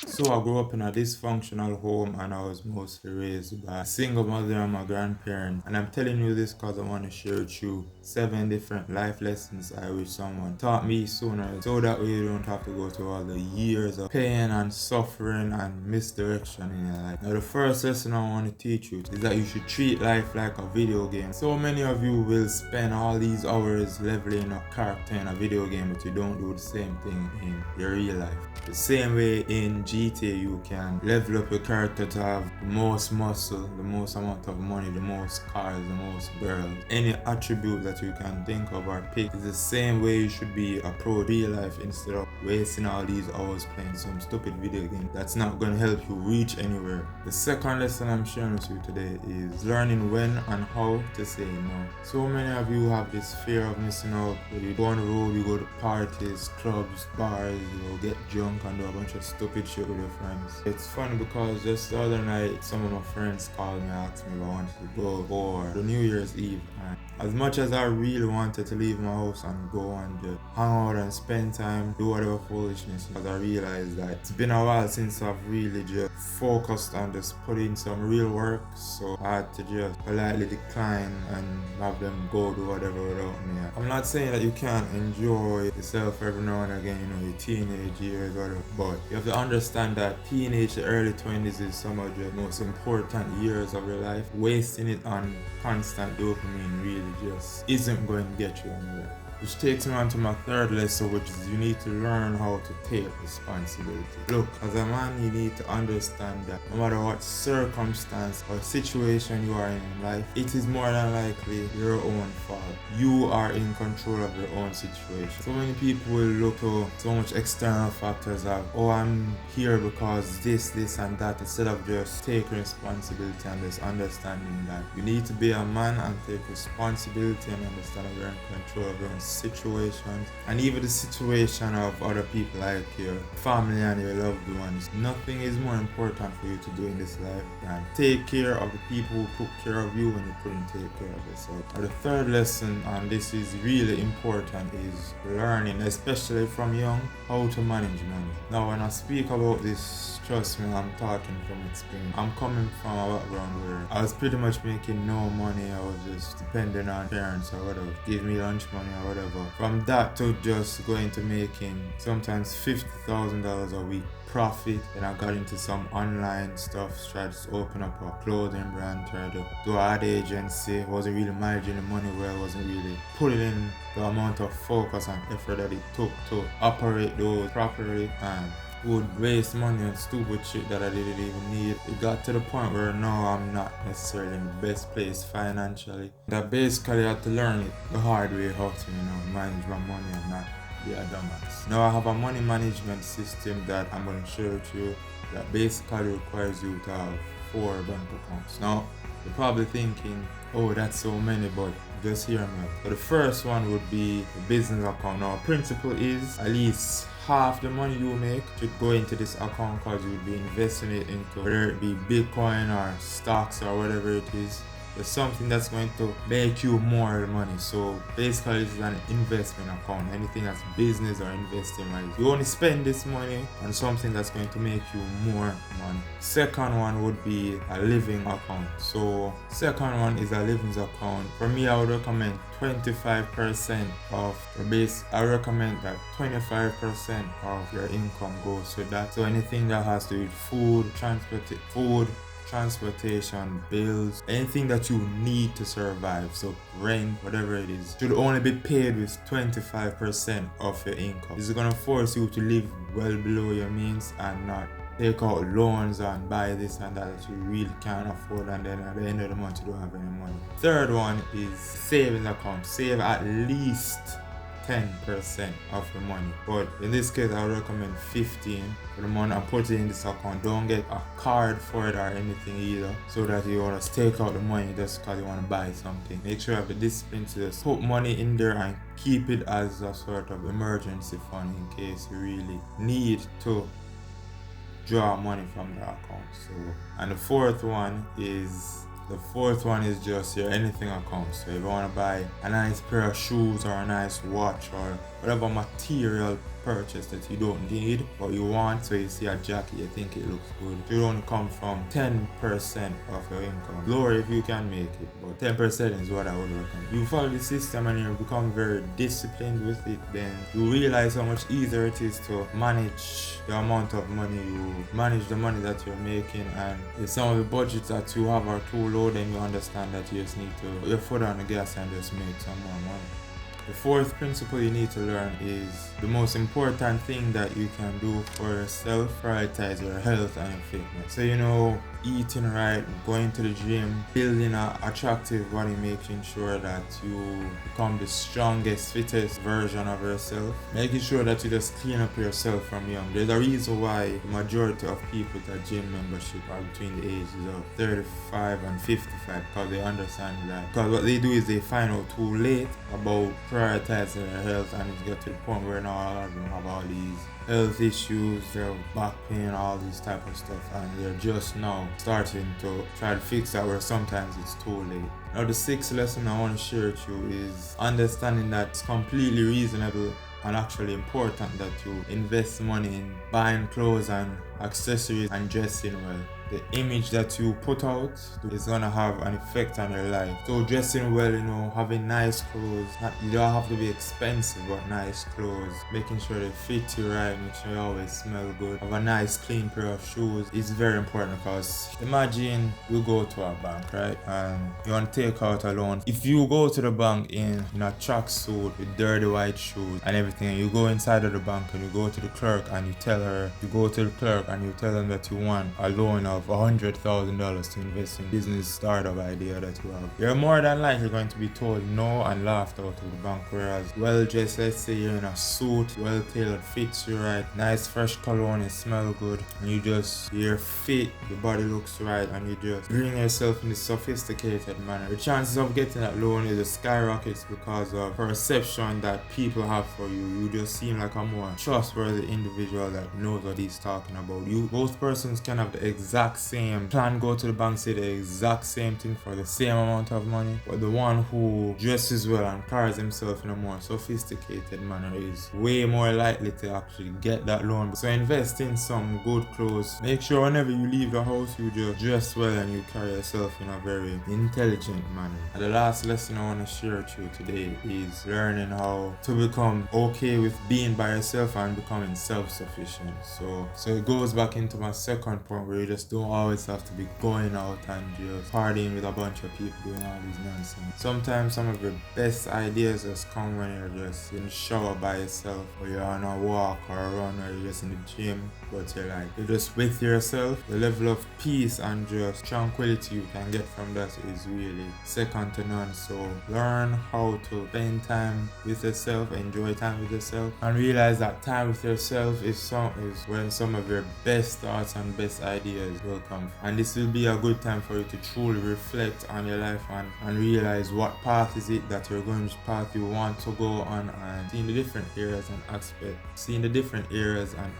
So I grew up in a dysfunctional home and I was mostly raised by a single mother and my grandparents. And I'm telling you this because I want to share with you 7 different life lessons I wish someone taught me sooner, so that way you don't have to go through all the years of pain and suffering and misdirection in your life. Now the first lesson I want to teach you is that you should treat life like a video game. So many of you will spend all these hours leveling a character in a video game, but you don't do the same thing in your real life. The same way in GTA you can level up your character to have the most muscle, the most amount of money, the most cars, the most girls. Any attribute that you can think of or pick is the same way you should be approach real life instead of wasting all these hours playing some stupid video game that's not going to help you reach anywhere. The second lesson I'm sharing with you today is learning when and how to say no. So many of you have this fear of missing out. When you go on the road, you go to parties, clubs, bars, you know, get drunk and do a bunch of stupid shit with your friends. It's funny because just the other night, some of my friends called me and asked me if I wanted to go for the New Year's Eve. And as much as I really wanted to leave my house and go and just hang out and spend time, do whatever foolishness, because I realized that it's been a while since I've really just focused on just putting some real work, so I had to just politely decline and have them go do whatever without me. I'm not saying that you can't enjoy yourself every now and again, you know, your teenage years, whatever, but you have to understand that teenage, the early 20s is some of the most important years of your life. Wasting it on constant dopamine really just isn't going to get you anywhere. Which takes me on to my third lesson, which is you need to learn how to take responsibility. Look, as a man, you need to understand that no matter what circumstance or situation you are in life, it is more than likely your own fault. You are in control of your own situation. So many people will look to so much external factors of, oh, I'm here because this and that, instead of just taking responsibility and just understanding that you need to be a man and take responsibility and understand that you're in control of your own situations and even the situation of other people like your family and your loved ones. Nothing is more important for you to do in this life than take care of the people who took care of you when you couldn't take care of yourself. Now, the third lesson, and this is really important, is learning, especially from young, how to manage money. Now when I speak about this, trust me, I'm talking from experience. I'm coming from a background where I was pretty much making no money. I was just depending on parents or whatever, give me lunch money or whatever. From that to just going to making sometimes $50,000 a week profit. Then I got into some online stuff, tried to open up a clothing brand, tried to do an ad agency. Wasn't really managing the money well, wasn't really putting in the amount of focus and effort that it took to operate those properly, and would waste money on stupid shit that I didn't even need. It got to the point where now I'm not necessarily in the best place financially. That basically I had to learn it the hard way how to, you know, manage my money and not be a dumbass. Now I have a money management system that I'm going to share with you that basically requires you to have 4 bank accounts. Now you're probably thinking, oh, that's so many, but just hear me out. So the first one would be the business account. Now principle is at least half the money you make should go into this account because you'll be investing it into whether it be Bitcoin or stocks or whatever it is. There's something that's going to make you more money. So basically this is an investment account. Anything that's business or investing, right? You only spend this money on something that's going to make you more money. Second one would be a living account. So second one is a livings account. For me, I would recommend 25% of your base. I recommend that 25% of your income goes to that. So anything that has to do with food, transportation, bills, anything that you need to survive, so rent, whatever it is, should only be paid with 25% of your income. This is gonna force you to live well below your means and not take out loans and buy this and that you really can't afford, and then at the end of the month you don't have any money. Third one is savings account. Save at least 10% of your money, but in this case I would recommend 15 for the money and put it in this account. Don't get a card for it or anything either, so that you want to take out the money just because you want to buy something. Make sure you have the discipline to just put money in there and keep it as a sort of emergency fund in case you really need to draw money from the account. So, and the fourth one is just your anything account. So if you want to buy a nice pair of shoes or a nice watch or whatever material purchase that you don't need but you want. So you see a jacket, you think it looks good. It should only come from 10% of your income. Lower if you can make it, but 10% is what I would recommend. You follow the system and you become very disciplined with it, then you realize how much easier it is to manage the amount of money you manage, the money that you're making. And if some of the budgets that you have are too low, then you understand that you just need to put your foot on the gas and just make some more money. The fourth principle you need to learn is the most important thing that you can do for yourself: prioritize your health and your fitness. So eating right, going to the gym, building an attractive body, making sure that you become the strongest, fittest version of yourself, making sure that you just clean up yourself from young. There's a reason why the majority of people that gym membership are between the ages of 35 and 55, because they understand that. Because what they do is they find out too late about prioritizing their health, and it's get to the point where now a lot of them have all these health issues, their back pain, all this type of stuff, and they're just now starting to try to fix that, where sometimes it's too late. Now the sixth lesson I want to share with you is understanding that it's completely reasonable and actually important that you invest money in buying clothes and accessories and dressing well. The image that you put out is gonna have an effect on your life. So dressing well, having nice clothes, you don't have to be expensive, but nice clothes, making sure they fit you right, make sure you always smell good, have a nice clean pair of shoes is very important. Because imagine you go to a bank, right, and you want to take out a loan. If you go to the bank in a tracksuit with dirty white shoes and everything, and you go inside of the bank and you go to the clerk and you tell them that you want a loan of $100,000 to invest in business startup idea that you have, you're more than likely going to be told no and laughed out of the bank. Whereas well-dressed, let's say you're in a suit, well-tailored, fits you right, nice fresh cologne, you smell good, and you're fit, your body looks right, and you just bring yourself in this sophisticated manner, the chances of getting that loan is a skyrockets because of perception that people have for you. You just seem like a more trustworthy individual that knows what he's talking about. Both persons can have the exact same plan, go to the bank, say the exact same thing for the same amount of money, but the one who dresses well and carries himself in a more sophisticated manner is way more likely to actually get that loan. So invest in some good clothes. Make sure whenever you leave the house, you just dress well and you carry yourself in a very intelligent manner. And the last lesson I want to share with you today is learning how to become okay with being by yourself and becoming self-sufficient. So it goes back into my second point, where you just don't always have to be going out and just partying with a bunch of people doing all these nonsense. Sometimes some of your best ideas just come when you're just in the shower by yourself, or you're on a walk or a run, or you're just in the gym, but you're just with yourself. The level of peace and just tranquility you can get from that is really second to none. So learn how to spend time with yourself, enjoy time with yourself, and realize that time with yourself is when some of your best thoughts and best ideas will come from. And this will be a good time for you to truly reflect on your life and realize what path is it that you're going, which path you want to go on, and seeing the different areas and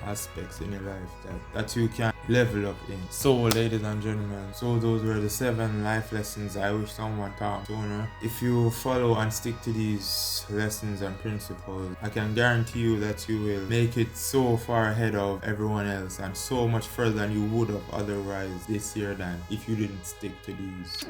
aspects in your life that you can level up in. So ladies and gentlemen, those were the 7 life lessons I wish someone taught sooner. If you follow and stick to these lessons and principles, I can guarantee you that you will make it so far ahead of everyone else, and so much further than you would have otherwise this year than if you didn't stick to these.